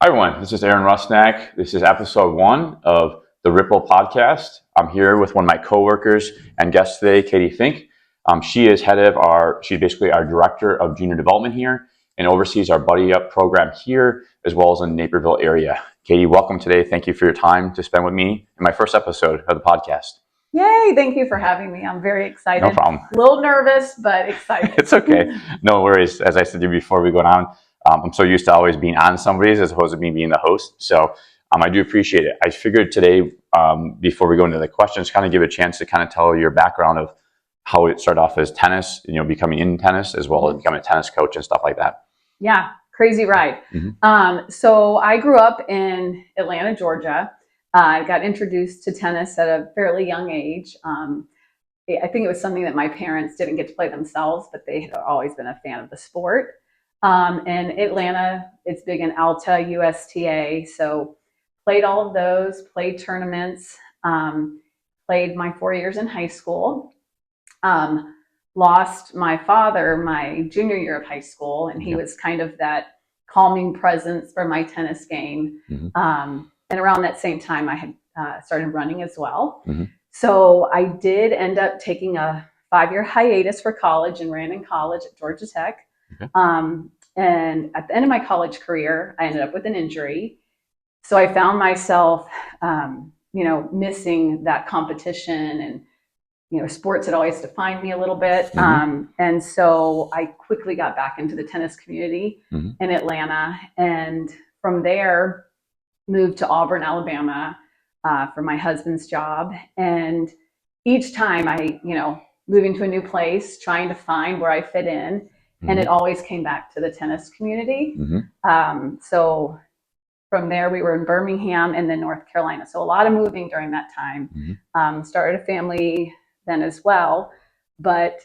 everyone, this is Aaron Rusnak. This is episode 1 of the Ripple podcast. I'm here with one of my coworkers and guest today, Katie Finke. She's basically our director of junior development here and oversees our Buddy Up program here as well as in the Naperville area. Katie, welcome today. Thank you for your time to spend with me in my first episode of the podcast. Yay, thank you for having me. I'm very excited. No problem. A little nervous, but excited. It's okay. No worries. As I said to you before we go down, I'm so used to always being on somebody's as opposed to me being the host. So I do appreciate it. I figured today, before we go into the questions, kind of give a chance to kind of tell your background of how it started off as tennis, becoming in tennis, as well as becoming a tennis coach and stuff like that. Yeah, crazy ride. So I grew up in Atlanta, Georgia. I got introduced to tennis at a fairly young age. I think it was something that my parents didn't get to play themselves, but they had always been a fan of the sport. In Atlanta, it's big in Alta, USTA. So played all of those, played tournaments, played my 4 years in high school. Lost my father my junior year of high school, and he was kind of that calming presence for my tennis game. And around that same time, I had started running as well. So I did end up taking a 5-year hiatus for college and ran in college at Georgia Tech. And at the end of my college career, I ended up with an injury. So I found myself, missing that competition, and sports had always defined me a little bit. And so I quickly got back into the tennis community in Atlanta, and from there moved to Auburn, Alabama, for my husband's job. And each time moving to a new place, trying to find where I fit in, and it always came back to the tennis community. So from there, we were in Birmingham and then North Carolina. So a lot of moving during that time. Started a family then as well. But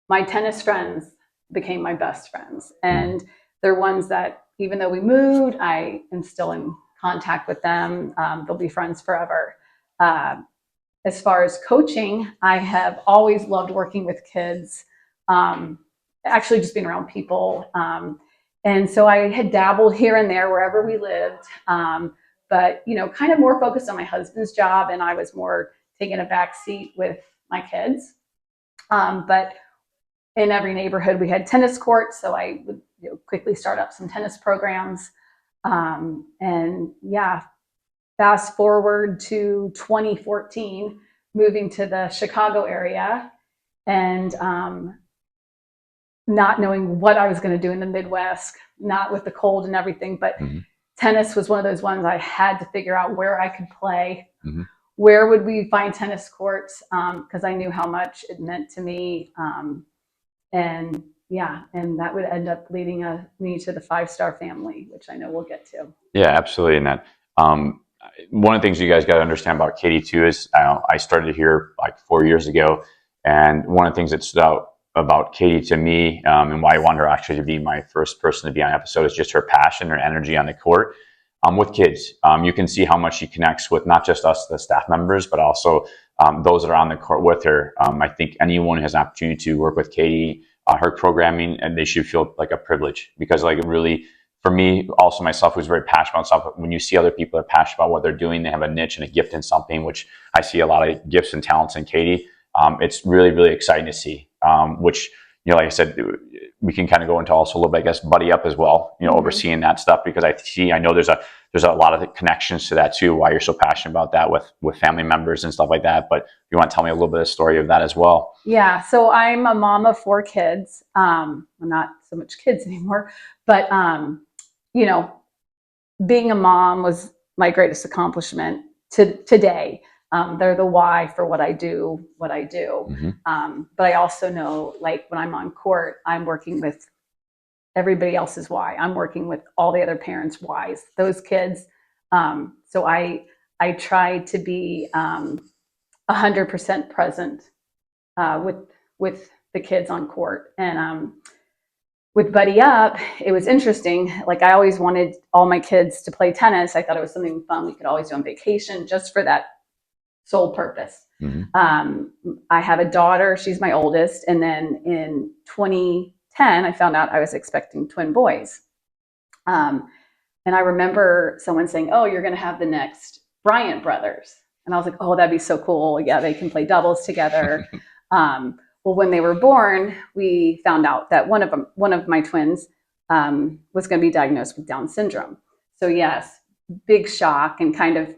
my tennis friends became my best friends. And they're ones that, even though we moved, I am still in contact with them. They'll be friends forever. As far as coaching, I have always loved working with kids, actually just being around people. And so I had dabbled here and there wherever we lived, but kind of more focused on my husband's job, and I was more taking a back seat with my kids. But in every neighborhood we had tennis courts, so I would quickly start up some tennis programs. Fast forward to 2014, moving to the Chicago area, and not knowing what I was going to do in the Midwest, not with the cold and everything, but tennis was one of those ones I had to figure out where I could play. Where would we find tennis courts? Because I knew how much it meant to me. And that would end up leading me to the 5-star family, which I know we'll get to. Yeah, absolutely. And that one of the things you guys got to understand about Katie too is I started here like 4 years ago, and one of the things that stood out about Katie to me, and why I wanted her actually to be my first person to be on an episode, is just her passion, her energy on the court with kids. You can see how much she connects with not just us, the staff members, but also those that are on the court with her. I think anyone who has an opportunity to work with Katie, her programming, and they should feel like a privilege, because really, for me, also myself, who's very passionate about stuff, when you see other people are passionate about what they're doing, they have a niche and a gift in something, which I see a lot of gifts and talents in Katie. It's really, really exciting to see, which, like I said, we can kind of go into also a little bit, I guess, Buddy Up as well, overseeing that stuff, because I know there's a lot of connections to that too, why you're so passionate about that with family members and stuff like that. But you want to tell me a little bit of the story of that as well? Yeah. So I'm a mom of 4 kids. I'm not so much kids anymore, but, being a mom was my greatest accomplishment today. They're the why for what I do. But I also know, like, when I'm on court, I'm working with everybody else's why. I'm working with all the other parents' whys, those kids. So I try to be 100% present with the kids on court. And with Buddy Up, it was interesting. Like, I always wanted all my kids to play tennis. I thought it was something fun we could always do on vacation, just for that sole purpose. I have a daughter, she's my oldest. And then in 2010, I found out I was expecting twin boys. And I remember someone saying, oh, you're going to have the next Bryant brothers. And I was like, oh, that'd be so cool. Yeah, they can play doubles together. Well, when they were born, we found out that one of my twins was going to be diagnosed with Down syndrome. So yes, big shock and kind of,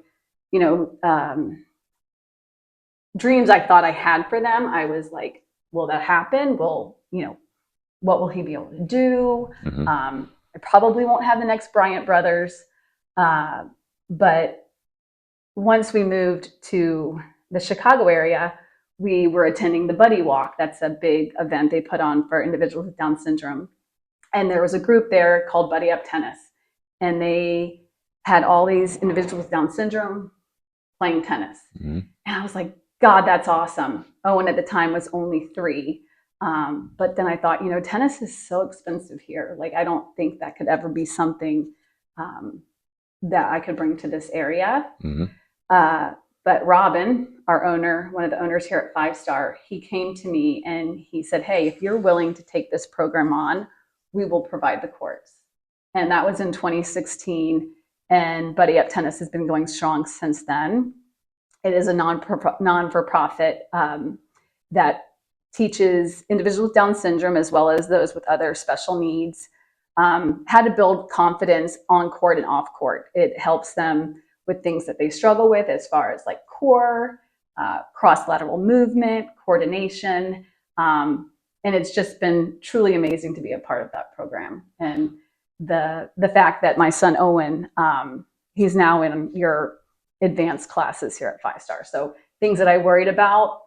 dreams I thought I had for them. I was like, will that happen? What will he be able to do? Mm-hmm. I probably won't have the next Bryant brothers. But once we moved to the Chicago area, we were attending the Buddy Walk. That's a big event they put on for individuals with Down syndrome. And there was a group there called Buddy Up Tennis. And they had all these individuals with Down syndrome playing tennis. Mm-hmm. And I was like, God, that's awesome. Owen at the time was only 3. But then I thought, tennis is so expensive here. Like, I don't think that could ever be something that I could bring to this area. Mm-hmm. But Robin, our owner, one of the owners here at 5 Star, he came to me and he said, hey, if you're willing to take this program on, we will provide the courts. And that was in 2016. And Buddy Up Tennis has been going strong since then. It is a non-for-profit that teaches individuals with Down syndrome, as well as those with other special needs, how to build confidence on court and off court. It helps them with things that they struggle with as far as like core, cross-lateral movement, coordination. And it's just been truly amazing to be a part of that program. And the fact that my son Owen, he's now in your advanced classes here at 5 Star. So things that I worried about,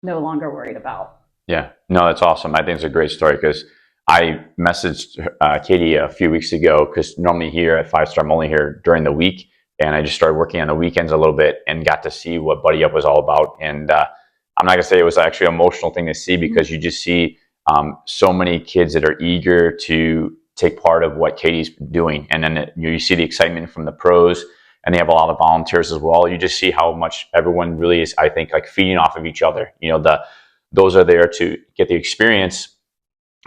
no longer worried about. Yeah, no, that's awesome. I think it's a great story because I messaged Katie a few weeks ago because normally here at 5 Star, I'm only here during the week. And I just started working on the weekends a little bit and got to see what Buddy Up was all about. And I'm not going to say it was actually an emotional thing to see because you just see so many kids that are eager to take part of what Katie's doing. And then you see the excitement from the pros, and they have a lot of volunteers as well. You just see how much everyone really is, I think, like feeding off of each other. Those are there to get the experience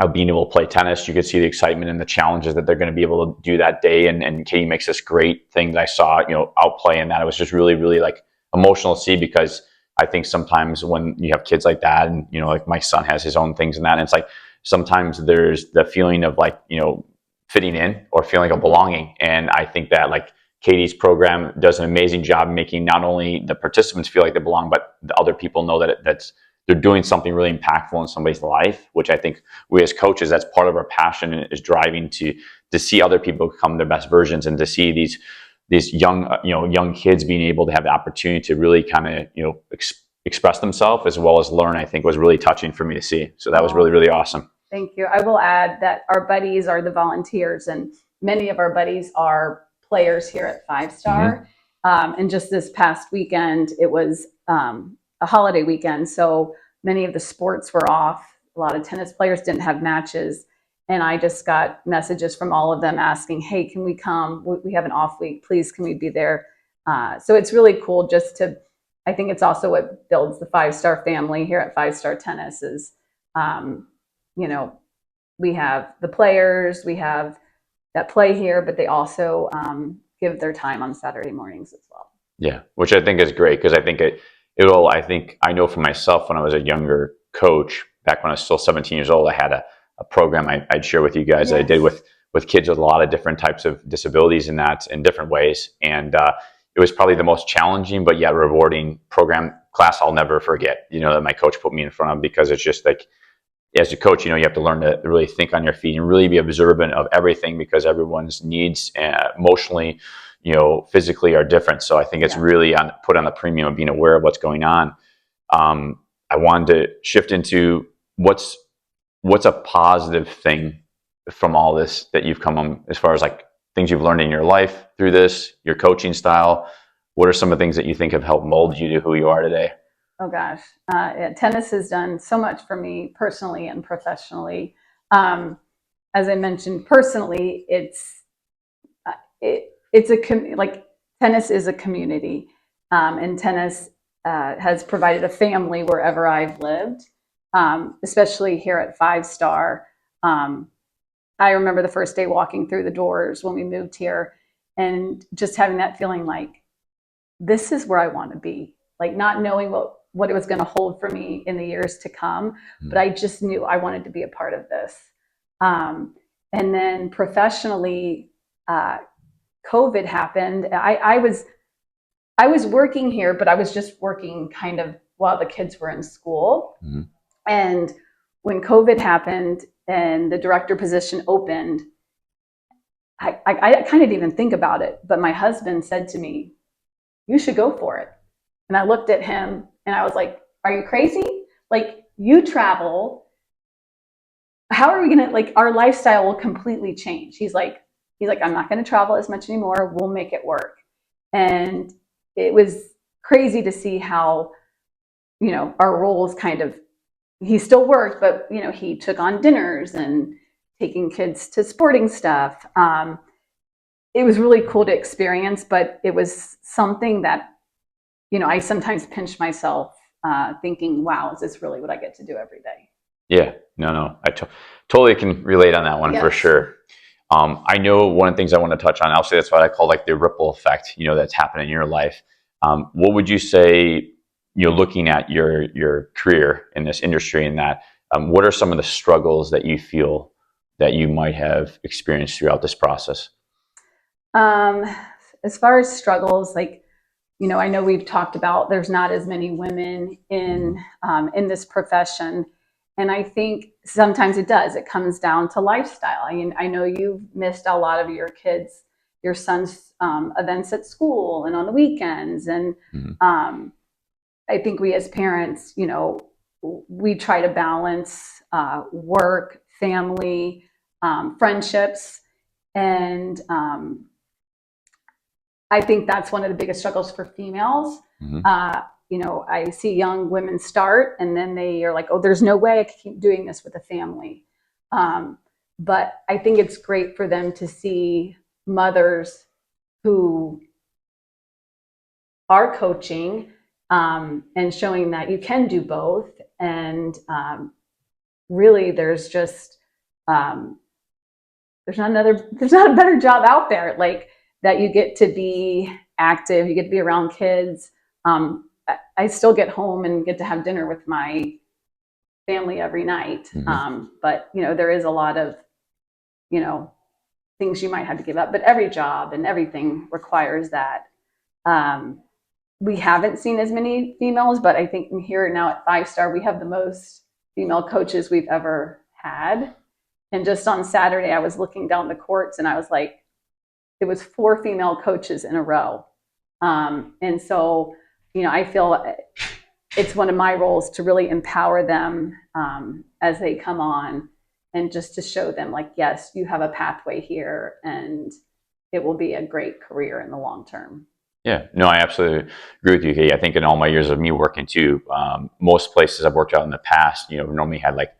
of being able to play tennis. You could see the excitement and the challenges that they're going to be able to do that day. And Katie makes this great thing that I saw, outplay, and that it was just really, really like emotional to see, because I think sometimes when you have kids like that, and, like my son has his own things and that, and it's like, sometimes there's the feeling of like, fitting in or feeling of belonging. And I think that like Katie's program does an amazing job making not only the participants feel like they belong, but the other people know that they're doing something really impactful in somebody's life, which I think we as coaches, that's part of our passion, is driving to see other people become their best versions, and to see these young kids being able to have the opportunity to really kind of, express themselves as well as learn, I think was really touching for me to see. So that was really, really awesome. Thank you. I will add that our buddies are the volunteers, and many of our buddies are players here at 5 Star. Mm-hmm. And just this past weekend, it was a holiday weekend, so many of the sports were off. A lot of tennis players didn't have matches, and I just got messages from all of them asking, hey, can we come? We have an off week. Please, can we be there? So it's really cool just to, I think it's also what builds the 5 Star family here at 5 Star Tennis is, we have the players, we have that play here, but they also give their time on Saturday mornings as well. Yeah, which I think is great, because I think I know for myself, when I was a younger coach, back when I was still 17 years old, I had a program I'd share with you guys. Yes. That I did with kids with a lot of different types of disabilities in different ways. And it was probably the most challenging, but yet rewarding class I'll never forget, that my coach put me in front of, because it's just like, as a coach, you have to learn to really think on your feet and really be observant of everything, because everyone's needs emotionally, physically are different. So I think it's really put on the premium of being aware of what's going on. I wanted to shift into what's a positive thing from all this that you've come on, as far as like things you've learned in your life through this, your coaching style. What are some of the things that you think have helped mold you to who you are today? Oh gosh, tennis has done so much for me personally and professionally. As I mentioned, personally, tennis is a community, and tennis has provided a family wherever I've lived, especially here at 5 Star. I remember the first day walking through the doors when we moved here and just having that feeling like, this is where I want to be. Like not knowing what it was going to hold for me in the years to come, but I just knew I wanted to be a part of this. And then professionally, COVID happened. I was working here, but I was just working kind of while the kids were in school. Mm-hmm. And when COVID happened and the director position opened, I kind of didn't even think about it, but my husband said to me, "You should go for it." And I looked at him and I was like, "Are you crazy? Like, you travel. How are we going to, like, our lifestyle will completely change." He's like, "I'm not going to travel as much anymore. We'll make it work." And it was crazy to see how, our roles kind of, he still worked, but, he took on dinners and taking kids to sporting stuff. It was really cool to experience, but it was something that, I sometimes pinch myself thinking, wow, is this really what I get to do every day? Yeah, no, I totally can relate on that one. Yes. For sure. I know one of the things I want to touch on, obviously that's what I call like the ripple effect, that's happened in your life. What would you say, looking at your career in this industry and that, what are some of the struggles that you feel that you might have experienced throughout this process? As far as struggles, like, I know we've talked about there's not as many women in this profession. And I think sometimes it does. It comes down to lifestyle. I know you've missed a lot of your son's events at school and on the weekends. And I think we as parents, we try to balance work, family, friendships. And I think that's one of the biggest struggles for females. Mm-hmm. I see young women start and then they are like, oh, there's no way I can keep doing this with a family. But I think it's great for them to see mothers who are coaching and showing that you can do both. And really there's just, there's not a better job out there. Like, that you get to be active, you get to be around kids. I still get home and get to have dinner with my family every night. Mm-hmm. But, there is a lot of, things you might have to give up. But every job and everything requires that. We haven't seen as many females, but I think here now at 5-Star, we have the most female coaches we've ever had. And just on Saturday, I was looking down the courts and I was like, it was 4 female coaches in a row. And so, I feel it's one of my roles to really empower them as they come on and just to show them like, yes, you have a pathway here and it will be a great career in the long term. Yeah, no, I absolutely agree with you, Katie. I think in all my years of me working too, most places I've worked out in the past, normally had like,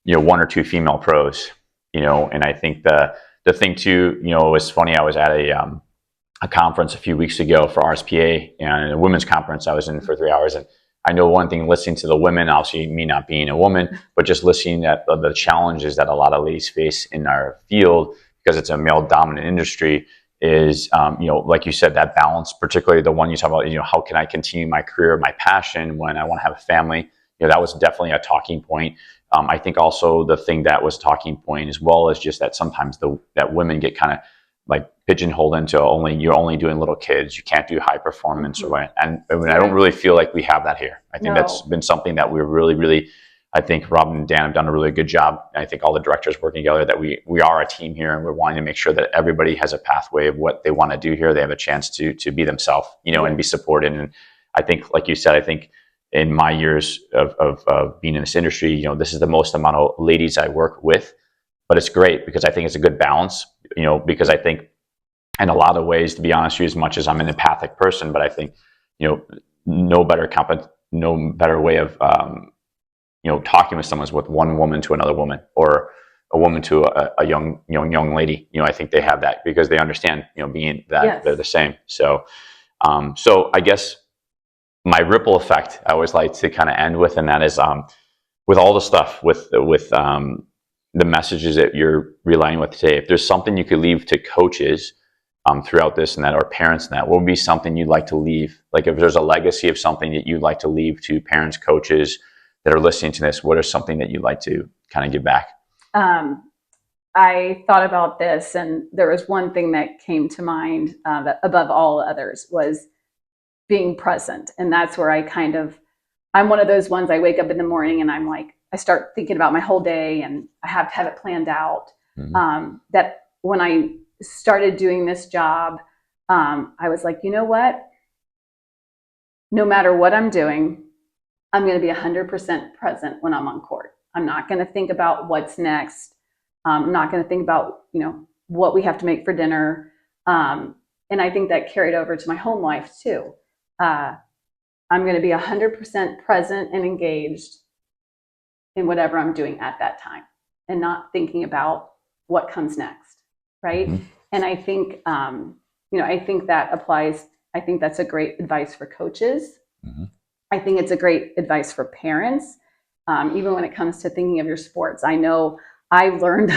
1 or 2 female pros, and I think the thing too, it was funny. I was at a conference a few weeks ago for RSPA and a women's conference. I was in for 3 hours, and I know one thing, listening to the women, obviously me not being a woman, but just listening at the challenges that a lot of ladies face in our field because it's a male-dominant industry is, like you said, that balance, particularly the one you talk about, how can I continue my career, my passion when I want to have a family? That was definitely a talking point. I think also the thing that was talking point as well is just that sometimes that women get kind of like pigeonholed into you're only doing little kids. You can't do high performance or what. And I don't really feel like we have that here. I think that's been something that we're really, really, I think Robin and Dan have done a really good job. And I think all the directors working together that we are a team here and we're wanting to make sure that everybody has a pathway of what they want to do here. They have a chance to be themselves, and be supported. And I think, like you said, I think in my years of being in this industry, this is the most amount of ladies I work with, but it's great because I think it's a good balance, because I think in a lot of ways, to be honest with you, as much as I'm an empathic person, but I think, no better way of, talking with someone is with one woman to another woman or a woman to a young lady. I think they have that because they understand, being that yes. They're the same. So I guess my ripple effect, I always like to kind of end with, and that is with all the stuff with the messages that you're relying with today, if there's something you could leave to coaches throughout this and that, or parents and that, what would be something you'd like to leave? Like if there's a legacy of something that you'd like to leave to parents, coaches that are listening to this, what is something that you'd like to kind of give back? I thought about this, and there was one thing that came to mind that above all others was being present. And that's where I'm one of those ones, I wake up in the morning and I'm like, I start thinking about my whole day and I have to have it planned out. That when I started doing this job, I was like, you know what? No matter what I'm doing, I'm going to be 100% present when I'm on court. I'm not going to think about what's next. I'm not going to think about, what we have to make for dinner. And I think that carried over to my home life too. I'm going to be 100% present and engaged in whatever I'm doing at that time and not thinking about what comes next. Right. And I think, I think that applies. I think that's a great advice for coaches. I think it's a great advice for parents. Even when it comes to thinking of your sports, I know I've learned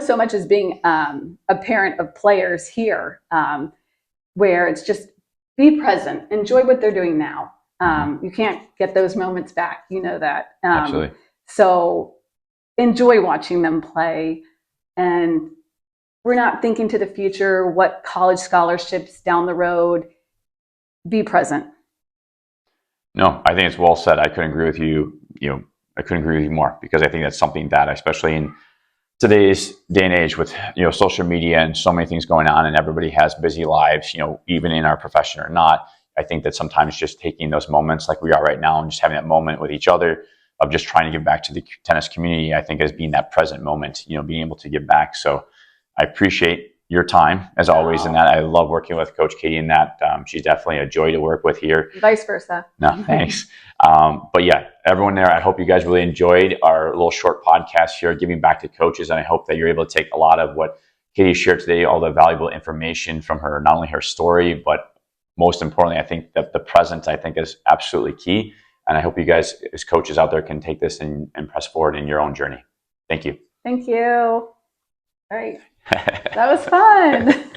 so much as being a parent of players here, where it's just be present, enjoy what they're doing now. You can't get those moments back, you know that. Absolutely. So enjoy watching them play, and we're not thinking to the future, what college scholarships down the road. Be present. No, I think it's well said. I couldn't agree with you. I couldn't agree with you more, because I think that's something that, especially in today's day and age with, social media and so many things going on, and everybody has busy lives, even in our profession or not. I think that sometimes just taking those moments like we are right now and just having that moment with each other of just trying to give back to the tennis community, I think, as being that present moment, being able to give back. So I appreciate your time as always in that. I love working with Coach Katie in that. She's definitely a joy to work with here. Vice versa. No, thanks. But yeah, everyone there, I hope you guys really enjoyed our little short podcast here, giving back to coaches. And I hope that you're able to take a lot of what Katie shared today, all the valuable information from her, not only her story, but most importantly, I think that the present, I think, is absolutely key. And I hope you guys as coaches out there can take this and press forward in your own journey. Thank you. Thank you. All right. That was fun.